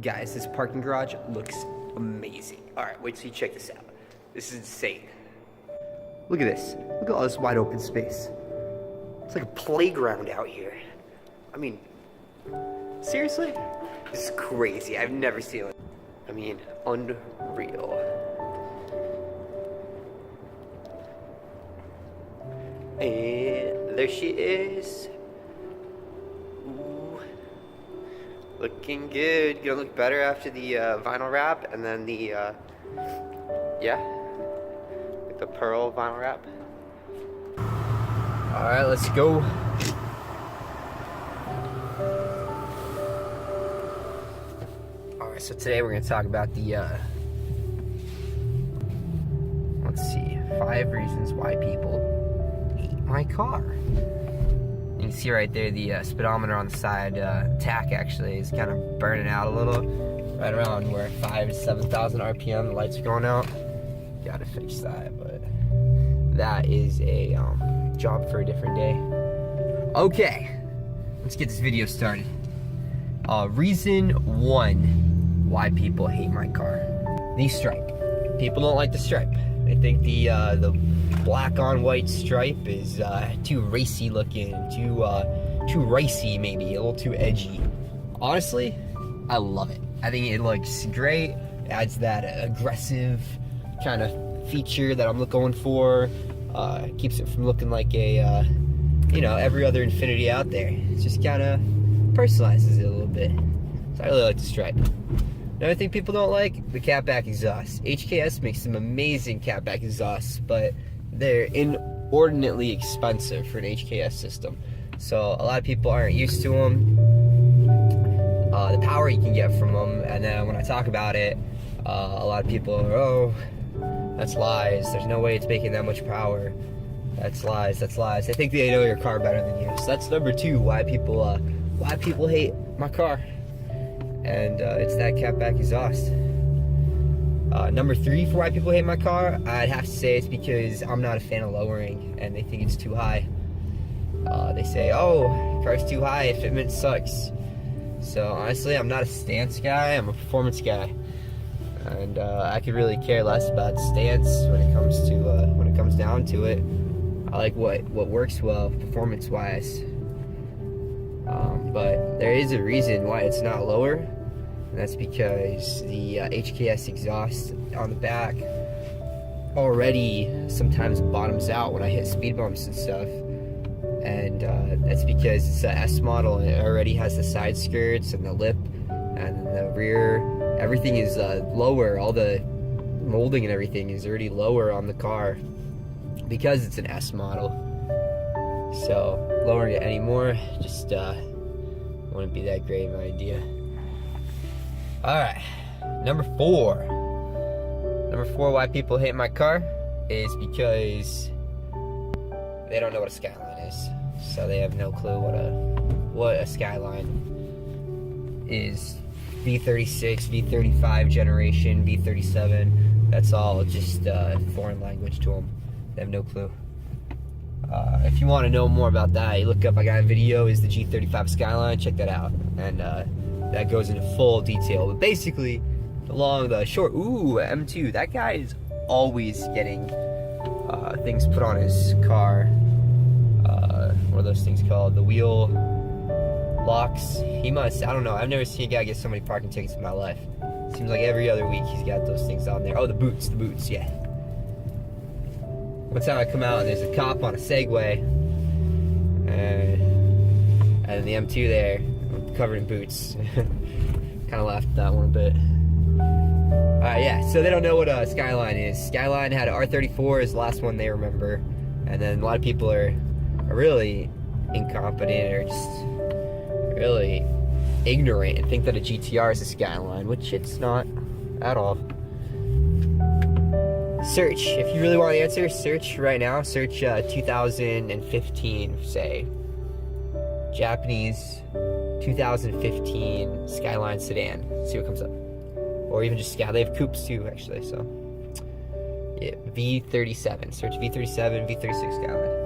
Guys, this parking garage looks amazing. All right, wait till you check this out. This is insane. Look at this. Look at all this wide open space. It's like a playground out here. I mean, seriously? This is crazy. I've never seen it. I mean, unreal. And there she is. Ooh. Looking good. Gonna look better after the vinyl wrap and then the, yeah, like the pearl vinyl wrap. All right, let's go. All right, so today we're gonna talk about the, let's see, 5 reasons why people hate my car. You can see right there the speedometer on the side, tach actually is kind of burning out a little. Right around where 5,000 to 7,000 RPM, the lights are going out. Gotta fix that, but that is a job for a different day. Okay, let's get this video started. Reason 1 why people hate my car. The stripe. People don't like the stripe. They think the black on white stripe is too racy looking, too racy maybe, a little too edgy. Honestly, I love it. I think it looks great. It adds that aggressive kind of feature that I'm going for. Keeps it from looking like a, you know, every other Infiniti out there. It just kind of personalizes it a little bit. So I really like the stripe. Another thing people don't like, the catback exhaust. HKS makes some amazing catback exhausts, but they're inordinately expensive for an HKS system. So a lot of people aren't used to them. The power you can get from them, and then when I talk about it, a lot of people are, oh, that's lies. There's no way it's making that much power. That's lies. That's lies. They think they know your car better than you. So that's number 2 why people hate my car. And it's that catback exhaust. Number 3 for why people hate my car, I'd have to say it's because I'm not a fan of lowering, and they think it's too high. They say, oh, car's too high, fitment sucks. So honestly, I'm not a stance guy, I'm a performance guy. And I could really care less about stance when it comes down to it. I like what works well performance-wise. But there is a reason why it's not lower, and that's because the HKS exhaust on the back already sometimes bottoms out when I hit speed bumps and stuff. And that's because it's an S model and it already has the side skirts and the lip and the rear. Everything is lower. All the molding and everything is already lower on the car because it's an S model. So lowering it anymore just wouldn't be that great of an idea. Alright, number 4. Number 4 why people hate my car is because they don't know what a Skyline is. So they have no clue what a Skyline is. V36, V35 generation, V37, that's all just foreign language to them. They have no clue. If you want to know more about that, you look up, I got a video, is the G35 Skyline, check that out. And that goes into full detail. But basically, the short, ooh, M2, that guy is always getting things put on his car. What are those things called? The wheel locks. He must, I don't know, I've never seen a guy get so many parking tickets in my life. Seems like every other week he's got those things on there. Oh, the boots, yeah. One time I come out and there's a cop on a Segway, and the M2 there, covered in boots. Kind of laughed at that one a bit. Yeah, so they don't know what a Skyline is. Skyline had an R34 is the last one they remember, and then a lot of people are really incompetent or just really ignorant and think that a GTR is a Skyline, which it's not at all. Search, if you really want the answer, search right now, search 2015, say, Japanese 2015 Skyline sedan, see what comes up. Or even just Skyline, they have coupes too, actually, so. Yeah, V37, search V37, V36 Skyline.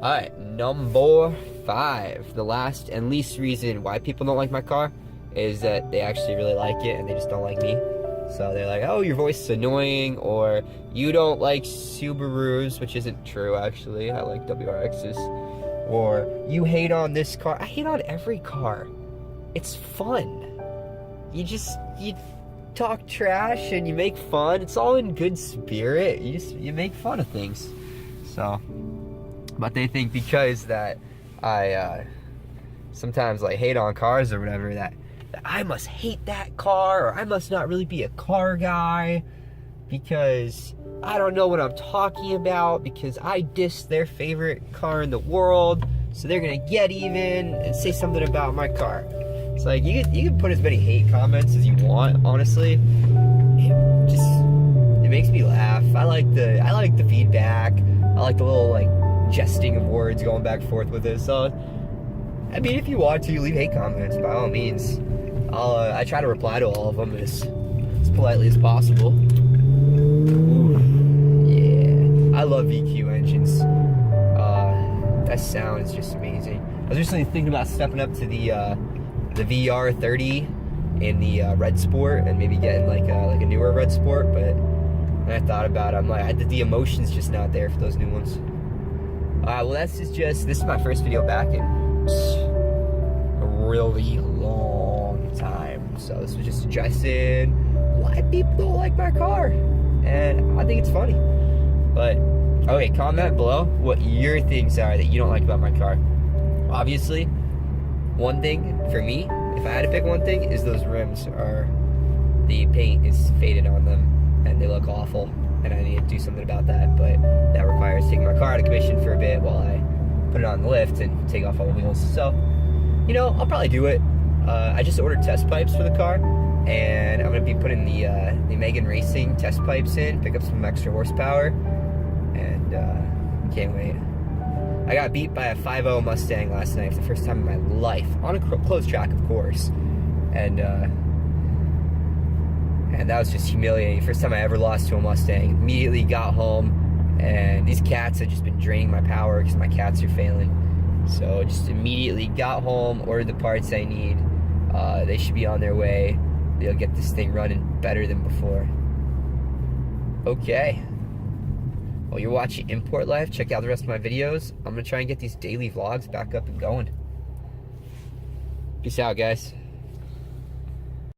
Alright, number 5, the last and least reason why people don't like my car is that they actually really like it and they just don't like me. So they're like, oh, your voice is annoying, or you don't like Subarus, which isn't true, actually. I like WRXs. Or you hate on this car. I hate on every car. It's fun. You talk trash and you make fun. It's all in good spirit. You make fun of things. So, but they think because that I sometimes like hate on cars or whatever, that I must hate that car, or I must not really be a car guy because I don't know what I'm talking about, because I diss their favorite car in the world, so they're gonna get even and say something about my car. It's like, you can put as many hate comments as you want, honestly. It makes me laugh. I like the feedback. I like the little like jesting of words going back and forth with it. So I mean, if you want to leave hate comments, by all means. I try to reply to all of them as politely as possible. Ooh, yeah, I love VQ engines. That sound is just amazing. I was recently thinking about stepping up to the VR30 in the Red Sport and maybe getting like a newer Red Sport, but when I thought about it, I'm like, the emotion's just not there for those new ones. Well, this is my first video back in a really long time. So this was just addressing why people don't like my car, and I think it's funny. But okay, comment below what your things are that you don't like about my car. Obviously, one thing for me, if I had to pick one thing, is those rims the paint is faded on them and they look awful, and I need to do something about that. But that requires taking my car out of commission for a bit while I put it on the lift and take off all the wheels. So, you know, I'll probably do it. I just ordered test pipes for the car, and I'm gonna be putting the Megan Racing test pipes in, pick up some extra horsepower, and can't wait. I got beat by a 5.0 Mustang last night for the first time in my life, on a closed track, of course, and that was just humiliating. First time I ever lost to a Mustang. Immediately got home, and these cats have just been draining my power because my cats are failing. So just immediately got home, ordered the parts I need. They should be on their way. They'll get this thing running better than before. Okay. Well, you're watching Import Life. Check out the rest of my videos. I'm gonna try and get these daily vlogs back up and going. Peace out, guys.